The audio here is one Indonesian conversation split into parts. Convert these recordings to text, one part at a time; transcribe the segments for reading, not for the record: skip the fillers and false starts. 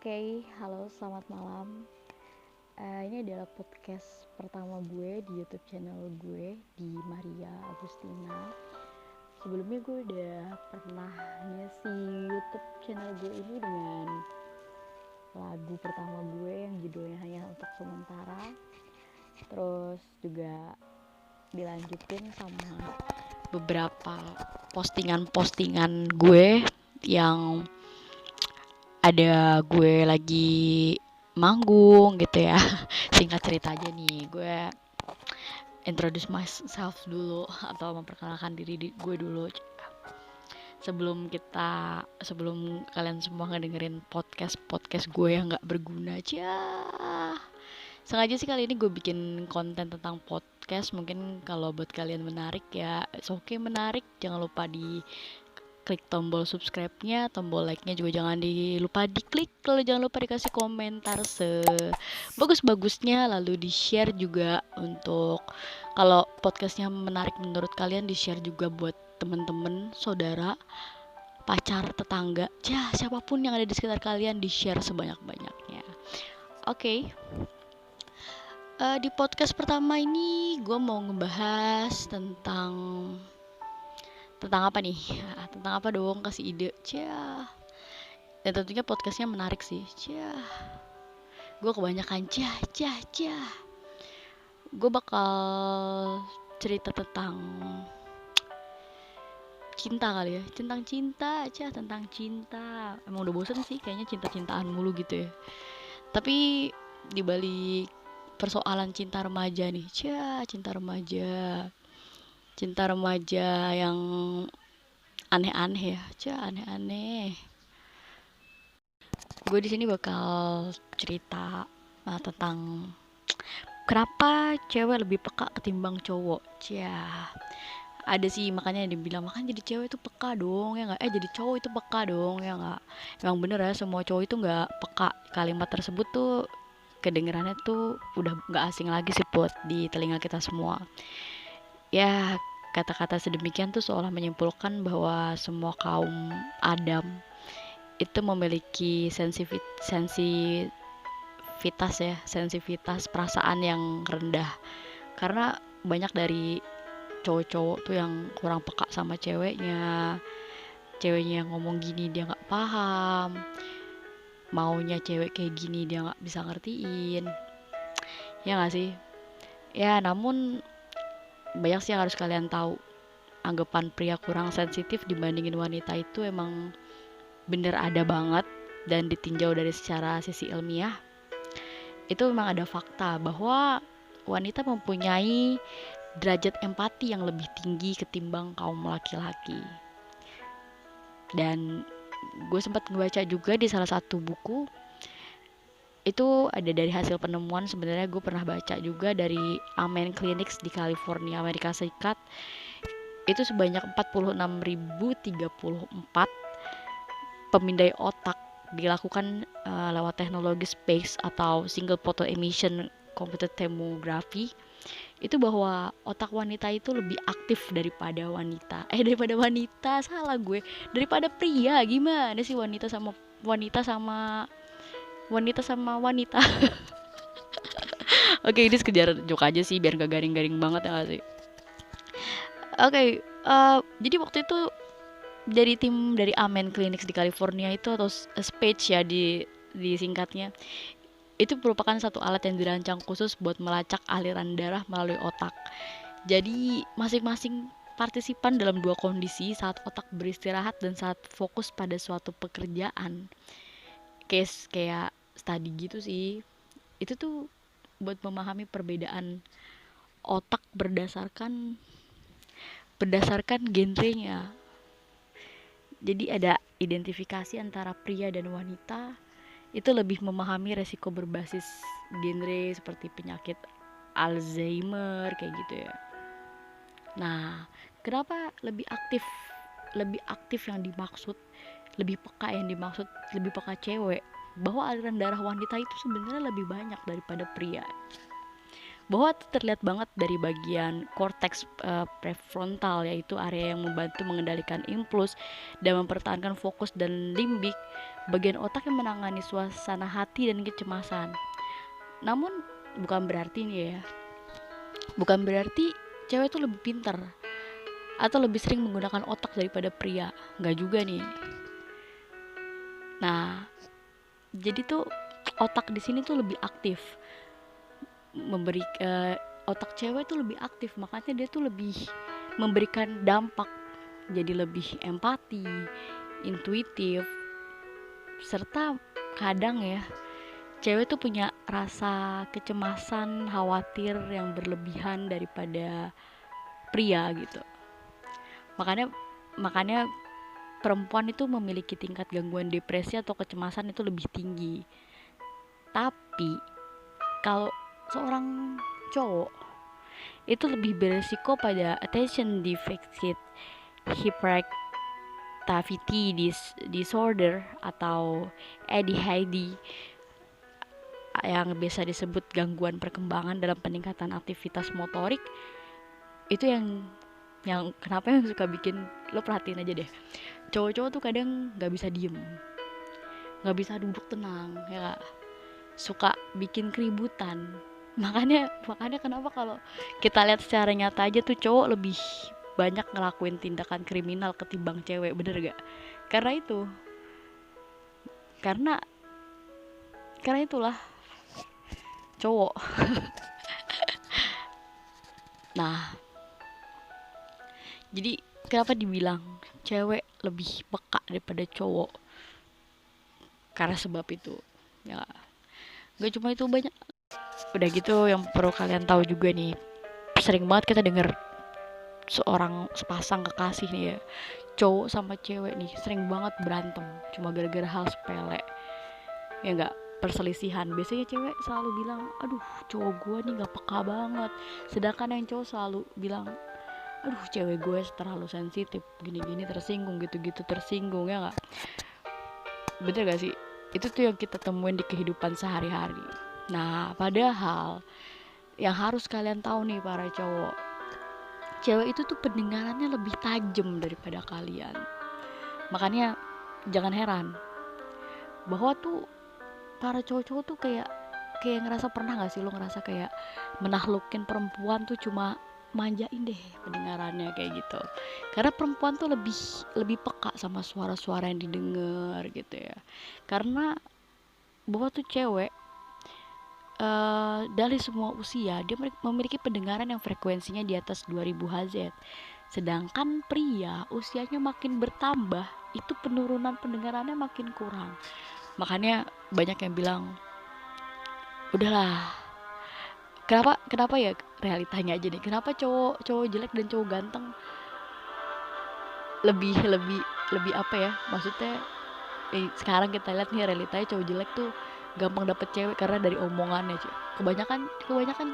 Oke, halo selamat malam. Ini adalah podcast pertama gue di YouTube channel gue di Maria Agustina. Sebelumnya gue udah pernah ngisi YouTube channel gue ini dengan lagu pertama gue yang judulnya Hanya Untuk Sementara. Terus juga dilanjutin sama beberapa postingan-postingan gue yang ada gue lagi manggung gitu ya. Singkat cerita aja nih, gue introduce myself dulu atau memperkenalkan diri gue dulu sebelum kalian semua ngedengerin podcast gue yang nggak berguna aja. Sengaja sih kali ini gue bikin konten tentang podcast. Mungkin kalau buat kalian menarik ya, oke menarik. Jangan lupa di klik tombol subscribe-nya, tombol like-nya juga jangan lupa diklik. Lalu jangan lupa dikasih komentar sebagus-bagusnya, lalu di-share juga untuk kalau podcastnya menarik menurut kalian, di-share juga buat temen-temen, saudara, pacar, tetangga, siapapun yang ada di sekitar kalian, di-share sebanyak-banyaknya. Oke. Di podcast pertama ini gue mau ngebahas tentang apa nih? Tentang apa dong? Kasih ide. Dan tentunya podcastnya menarik sih. Gue kebanyakan Gue bakal cerita tentang cinta kali ya. Tentang cinta. Emang udah bosen sih kayaknya cinta-cintaan mulu gitu ya. Tapi dibalik persoalan cinta remaja nih. Cinta remaja. Cinta remaja yang aneh-aneh ya. Aneh-aneh. Gue di sini bakal cerita tentang kenapa cewek lebih peka ketimbang cowok. Ada sih makanya dia bilang makanya jadi cewek itu peka dong ya nggak, jadi cowok itu peka dong ya nggak. Emang bener ya, semua cowok itu nggak peka. Kalimat tersebut tuh kedengerannya tuh udah nggak asing lagi sih buat di telinga kita semua. Ya, kata-kata sedemikian tuh seolah menyimpulkan bahwa semua kaum Adam itu memiliki sensitivitas perasaan yang rendah. Karena banyak dari cowok-cowok tuh yang kurang peka sama ceweknya yang ngomong gini dia nggak paham, maunya cewek kayak gini dia nggak bisa ngertiin, ya nggak sih? Ya namun banyak sih yang harus kalian tahu. Anggapan pria kurang sensitif dibandingin wanita itu emang bener ada banget, dan ditinjau dari secara sisi ilmiah itu memang ada fakta bahwa wanita mempunyai derajat empati yang lebih tinggi ketimbang kaum laki-laki. Dan gue sempat ngebaca juga di salah satu buku, itu ada dari hasil penemuan. Sebenarnya gue pernah baca juga dari Amen Clinics di California, Amerika Serikat. Itu sebanyak 46.034 pemindai otak dilakukan lewat teknologi space atau single photon emission computed tomography. Itu bahwa otak wanita itu lebih aktif daripada pria. Gimana sih wanita sama wanita. Oke, ini sekedar joke aja sih biar gak garing-garing banget ya gak sih. Oke, jadi waktu itu dari tim dari Amen Clinics di California itu, atau SPACE ya di singkatnya, itu merupakan satu alat yang dirancang khusus buat melacak aliran darah melalui otak. Jadi masing-masing partisipan dalam dua kondisi, saat otak beristirahat dan saat fokus pada suatu pekerjaan. Kayak studi gitu sih. Itu tuh buat memahami perbedaan otak berdasarkan genrenya. Jadi ada identifikasi antara pria dan wanita itu lebih memahami resiko berbasis genre seperti penyakit Alzheimer kayak gitu ya. Nah, kenapa lebih aktif yang dimaksud, lebih peka yang dimaksud, lebih peka cewek, bahwa aliran darah wanita itu sebenarnya lebih banyak daripada pria. Bahwa terlihat banget dari bagian korteks prefrontal, yaitu area yang membantu mengendalikan impuls dan mempertahankan fokus, dan limbik, bagian otak yang menangani suasana hati dan kecemasan. Namun bukan berarti nih ya, bukan berarti cewek tuh lebih pintar atau lebih sering menggunakan otak daripada pria. Nggak juga nih. Nah, jadi tuh otak di sini tuh lebih aktif, otak cewek tuh lebih aktif, makanya dia tuh lebih memberikan dampak, jadi lebih empati, intuitif, serta kadang ya cewek tuh punya rasa kecemasan, khawatir yang berlebihan daripada pria gitu. Makanya perempuan itu memiliki tingkat gangguan depresi atau kecemasan itu lebih tinggi. Tapi kalau seorang cowok itu lebih beresiko pada attention deficit hyperactivity disorder atau ADHD yang biasa disebut gangguan perkembangan dalam peningkatan aktivitas motorik. Itu yang kenapa yang suka bikin lo perhatiin aja deh, cowok-cowok tuh kadang nggak bisa diem, nggak bisa duduk tenang ya, suka bikin keributan. Makanya kenapa kalau kita lihat secara nyata aja tuh cowok lebih banyak ngelakuin tindakan kriminal ketimbang cewek, bener gak? Karena itulah cowok. Nah, jadi kenapa dibilang cewek lebih peka daripada cowok? Karena sebab itu ya, gak cuma itu, banyak. Udah gitu yang perlu kalian tahu juga nih, sering banget kita denger sepasang kekasih nih ya, cowok sama cewek nih sering banget berantem cuma gara-gara hal sepele, ya enggak, perselisihan. Biasanya cewek selalu bilang, aduh cowok gue nih gak peka banget, sedangkan yang cowok selalu bilang, aduh cewek gue terlalu sensitif, gini-gini, tersinggung, gitu-gitu tersinggung, ya enggak? Bener gak sih? Itu tuh yang kita temuin di kehidupan sehari-hari. Nah, padahal yang harus kalian tahu nih para cowok, cewek itu tuh pendengarannya lebih tajam daripada kalian. Makanya jangan heran bahwa tuh para cowok-cowok tuh kayak ngerasa, pernah gak sih lo ngerasa kayak menahlukin perempuan tuh cuma manjain deh pendengarannya kayak gitu. Karena perempuan tuh lebih peka sama suara-suara yang didengar gitu ya. Karena bahwa tuh cewek dari semua usia dia memiliki pendengaran yang frekuensinya di atas 2000 Hz. Sedangkan pria usianya makin bertambah, itu penurunan pendengarannya makin kurang. Makanya banyak yang bilang, udahlah, kenapa ya, realitanya aja nih, kenapa cowok jelek dan cowok ganteng lebih apa ya, maksudnya sekarang kita lihat nih realitanya, cowok jelek tuh gampang dapet cewek karena dari omongannya. Kebanyakan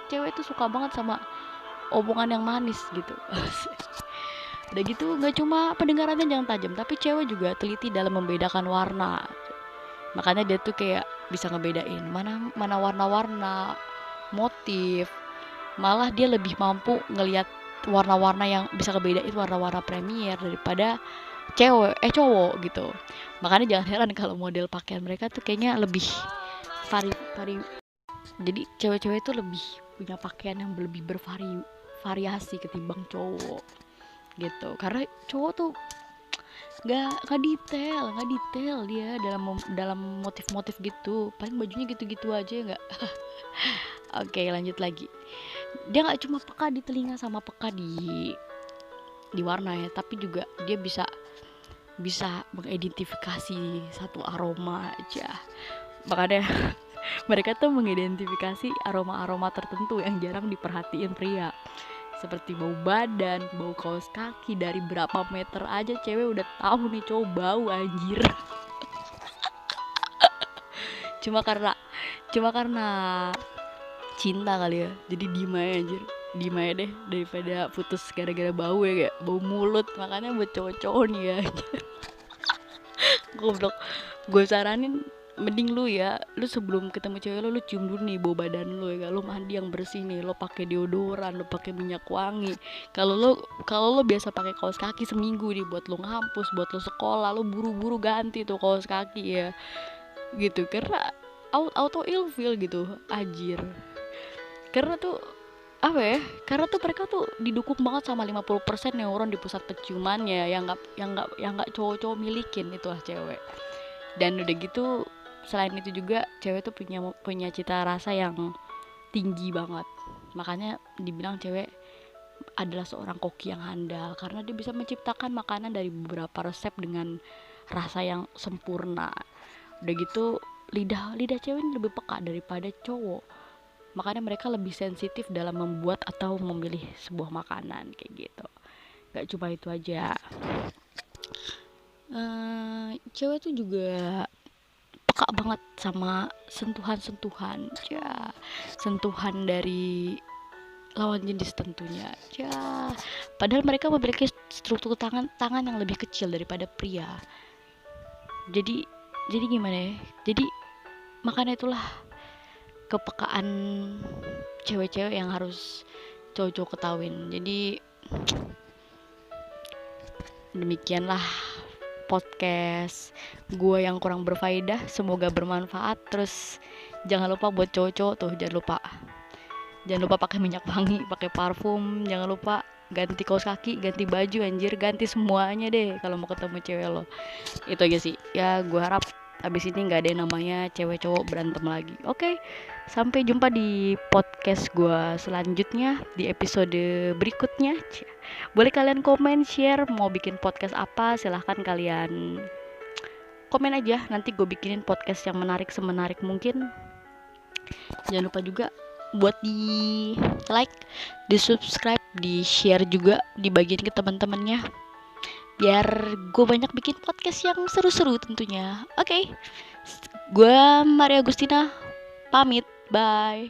cewek tuh suka banget sama omongan yang manis gitu. Udah gitu nggak cuma pendengarannya yang tajam, tapi cewek juga teliti dalam membedakan warna. Makanya dia tuh kayak bisa ngebedain mana warna-warna, motif. Malah dia lebih mampu ngelihat warna-warna yang bisa ngebedain warna-warna premier daripada cowok gitu. Makanya jangan heran kalau model pakaian mereka tuh kayaknya lebih jadi cewek-cewek itu lebih punya pakaian yang lebih bervariasi ketimbang cowok gitu. Karena cowok tuh nggak detail dia dalam motif-motif gitu, paling bajunya gitu-gitu aja nggak. Oke, lanjut lagi. Dia nggak cuma peka di telinga sama peka di warna ya, tapi juga dia bisa mengidentifikasi satu aroma aja. Makanya mereka tuh mengidentifikasi aroma-aroma tertentu yang jarang diperhatiin pria, seperti bau badan, bau kaos kaki. Dari berapa meter aja cewek udah tahu nih cowok bau, anjir. cuma karena cinta kali ya, jadi diem aja deh daripada putus gara-gara bau ya, kayak bau mulut. Makanya buat cowok-cowok nih ya, goblok, gue saranin mending lu sebelum ketemu cewek lu cium dulu nih bau badan lu ya, lu mandi yang bersih nih, lu pakai deodoran, lu pakai minyak wangi. Kalau lu biasa pakai kaos kaki seminggu nih buat lu ngampus, buat lu sekolah, lu buru-buru ganti tuh kaos kaki ya gitu, karena auto ilfeel gitu anjir. Karena tuh apa ya, karena tuh mereka tuh didukung banget sama 50% neuron di pusat penciumannya yang nggak cowok-cowok milikin, itulah cewek. Dan udah gitu, selain itu juga cewek tuh punya punya cita rasa yang tinggi banget. Makanya dibilang cewek adalah seorang koki yang handal karena dia bisa menciptakan makanan dari beberapa resep dengan rasa yang sempurna. Udah gitu, lidah lidah cewek ini lebih peka daripada cowok. Makanya mereka lebih sensitif dalam membuat atau memilih sebuah makanan kayak gitu. Gak cuma itu aja. Cewek tuh juga peka banget sama sentuhan-sentuhan, ya, sentuhan dari lawan jenis tentunya, ya. Padahal mereka memiliki struktur tangan yang lebih kecil daripada pria. Jadi gimana ya? Jadi makanya itulah kepekaan cewek-cewek yang harus cowok-cowok ketahuin. Jadi demikianlah podcast gue yang kurang berfaedah, semoga bermanfaat. Terus jangan lupa buat cowok-cowok tuh, jangan lupa pakai minyak wangi, pakai parfum, jangan lupa ganti kaos kaki, ganti baju, anjir, ganti semuanya deh kalau mau ketemu cewek lo. Itu aja sih ya, gue harap abis ini nggak ada yang namanya cewek cowok berantem lagi. Oke, sampai jumpa di podcast gue selanjutnya, di episode berikutnya. Boleh kalian komen, share mau bikin podcast apa, silahkan kalian komen aja, nanti gue bikinin podcast yang menarik semenarik mungkin. Jangan lupa juga buat di like, di subscribe, di share juga, dibagiin ke teman-temannya biar gue banyak bikin podcast yang seru-seru tentunya. Oke, gue Maria Agustina pamit, bye.